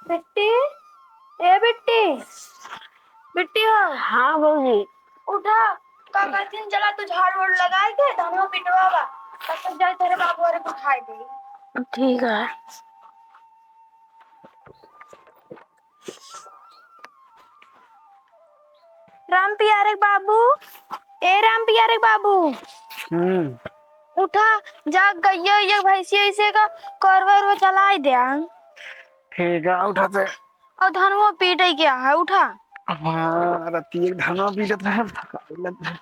बिट्टी, ए बिट्टी, बिट्टी हो। हाँ बहूजी। उठा, का कहती चला तू झाड़ वाड़ लगाए के धनवा पिटवावा, तब तक जाए तेरे बाबू अरे को खाए दे। ठीक है। राम पियारे बाबू, ए राम पियारे बाबू। उठा, जा गइया ये भैंसी ऐसे का करवर चलाई दे। ठीक है उठाते। और धनवा पीटे क्या है, उठा। हाँ रत्ती एक धनवा पी लेता है, थकाई लगता है।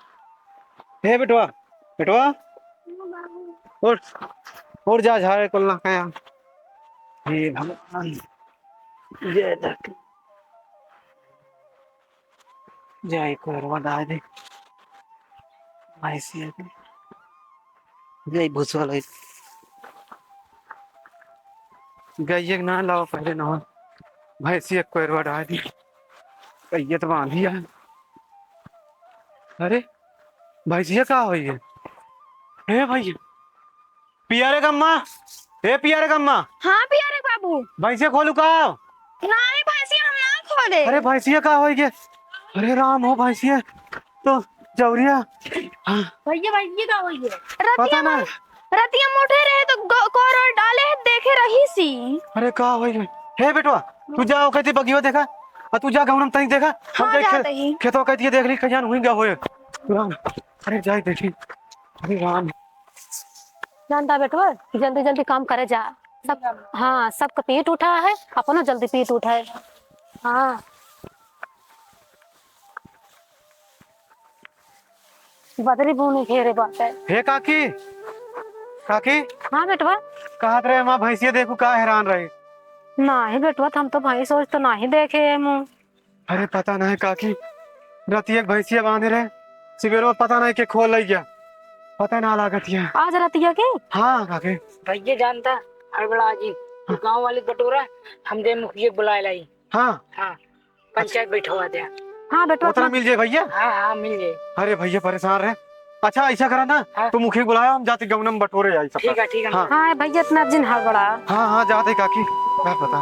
हे बेटवा, बेटवा उठ, उठ जा झाड़े कुल ना कया। हे भगवान, जय तक जय कोरवा दाए दे ऐसी है जय भूसवाल है गई ना लाओ पहले ना भैंसी एक कोरवा डाल दी कहिए तो बांधी है। अरे भैंसिया का हुई है? हे भैया पियारे कम्मा, हे पियारे कम्मा। हाँ पियारे बाबू। भैंसिया खोलू का? नहीं भैंसिया हम ना खोले। अरे भैंसिया का हुई है? अरे राम हो भैंसिया तो जवरिया। हाँ भैया भैया का हुई है? पता ना, रतिया मोटे रहे तो कोर और डाले देखे रही सी। अरे का हुई है? हे बेटवा तू जाओ कहती बगियो देखा और तू जा गौनम तनी देखा। हाँ हम जाते ही। खेतों कहती देख ली कजान हुई गा होए राम। अरे जाए देखी। अरे राम जानता बेटवा जल्दी जल्दी काम करे जा सब। हाँ सबका पेट उठा है, अपना जल्दी पेट उठाए। हाँ बदरी बुनी घेरे बात है। हे काकी, काकी हाँ बेटवा। कहा रहे माँ भैंसिया देखो का हैरान रहे। नहीं बेटवा हम तो भाई सोच तो नहीं देखे है मुँह। अरे पता नहीं काकी रतिया भैंसिया बांधे रहे सवेरो पता नहीं के खोल लग गया पता ना लागत है। आज रतिया के? हाँ काकी भैया जानता हड़बड़ा जी गांव वाले बटोरा हम दे मुखिया बुलाए लाई। हाँ हाँ पंचायत बैठवा दे। हाँ बेटवा उतना मिल जाए भैया। हाँ हाँ मिल जाए। अरे भैया परेशान रहे। अच्छा ऐसा करा ना हाँ? तो मुखी बुलाया हम जाते गौनम बटोरे आई सब। ठीक है ठीक है। हाँ हाँ भैया इतना अर्जेंट हड़बड़ा। हाँ हाँ जाते काकी क्या पता।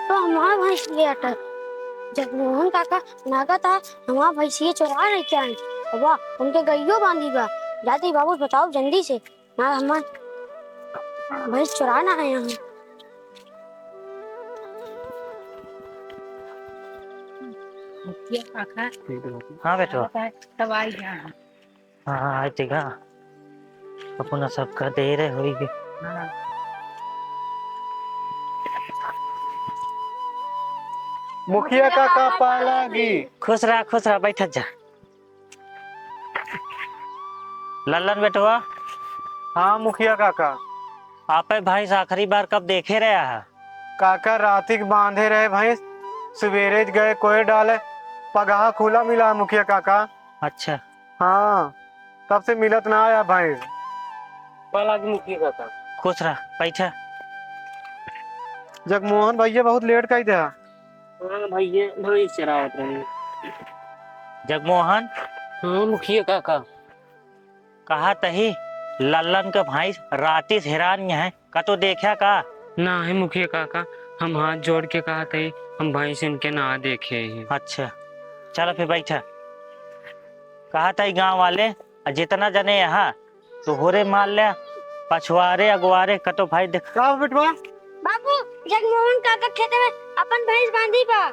तो हमारा भैंसिया अटक जगमोहन काका नागा था हमारा भैंसिया चुरा रहे क्या है? बाबा उनके गइयो बांधी बा। जाती बाबू बताओ जल्दी से ना हमारा भैंस चुराना है यहाँ। मुखिया काका हाँ बेटवा। तब आई यहाँ। हाँ आई ठीक है अपना सबका दे रहे हुई भी। हाँ मुखिया काका पालागी। खुश रहा बैठा जा। लल्लन बेटवा हाँ मुखिया काका। आप भाई आखिरी बार कब देखे रहे है? काका रातिक बांधे रहे भैंस सवेरे गए कोई डाले पगाहा खुला मिला मुखिया काका। अच्छा हाँ तब से मिलत ना आया भैंस। पालागी मुखिया काका। खुश रहा बैठा। जगमोहन भैया बहुत लेट कर दिया। हाँ भैया भैंस चरावत रहे। जगमोहन हाँ मुखिया काका। कहा तही लल्लन का भाई राती हैरान है का तो देखा का? ना है मुखिया काका हम हाथ जोड़ के कहा थे हम भैंस इनके ना देखे हैं। अच्छा चलो फिर बैठा। कहा था गांव वाले जितना जने यहाँ तो होरे मार ले पछुआरे अगुआरे कतो भाई देख। का बेटवा? बाबू जगमोहन काका खेत में अपन भैंस बांधी बा।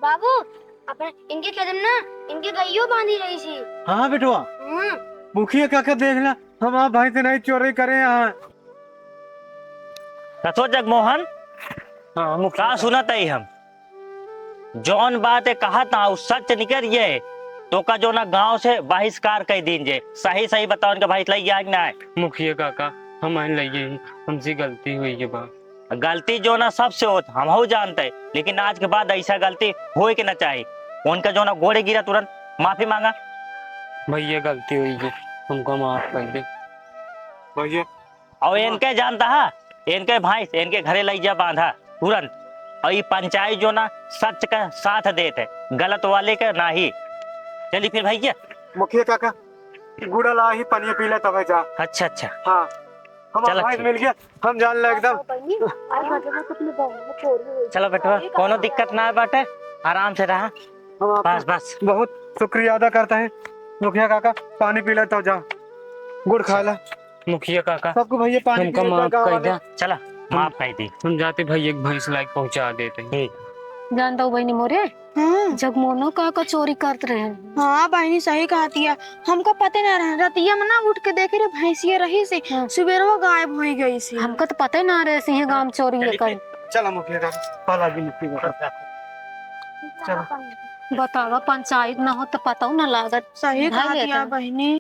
बाबू अपन इनके खेत में ना इनके गइयो बांधी रही सी। हाँ बेटवा मुखिया काका देखना हम आप भाई से नहीं चोरी करे यहाँ। कतो जगमोहन हाँ मुखिया का सुना तई हम जौन बात है कहा था उस सच निकल ये तो का जो ना गांव से बहिष्कार कर दीजिए। सही सही बताओ इनका भाई लग गया कि ना है? मुखिया काका हम आने लगे ही, हमसे गलती हुई है बा। गलती जो ना सबसे होता हम हो जानते हैं, लेकिन आज के बाद ऐसा गलती हो के ना चाहिए। उनका जो ना घोड़े गिरा तुरंत माफी मांगा। भैया गलती हुई है, हमको माफ कर दे। भैया और इनके जानता है, इनके भाई इनके घरे लग जा बांधा तुरंत। और ये पंचायत जो ना सच का साथ देते, गलत वाले का ना ही। चलिए फिर भैया। मुखिया काका गुड़ा ला ही पानी पी ले तब जा। अच्छा अच्छा हाँ हमारा चलो भाई ठीक। मिल गया, हम जान ले एकदम। चलो बेटवा कोनो दिक्कत ना है बाटे, आराम से रहा। हम बस आपका बस बहुत शुक्रिया अदा करते हैं मुखिया काका। पानी पी ले तब जा, गुड़ खा ला। मुखिया काका सबको भैया पानी हमको पी माफ कर दे। चला माफ कर दी। हम जाते भैया के भैंस लायक पहुंचा देते हैं। ठीक। जानता हूँ बहनी मोरे, हाँ जब मोनो का चोरी करते रहे। हाँ बहनी सही कहा तिया, हमको पता ना रहा। रतिया में ना उठ के देखे रे भैंसिया रही से, हाँ। सुबेरवा गायब हो गई से। हमको तो पता ही ना रहे सिंह गांव में चोरी ये कर। चला मुखिया काका पाला भी निकली काका। चलो बतावा पंचायत ना हो तो पता ना लागत। सही कहा भाई ये तिया तो। बहनी।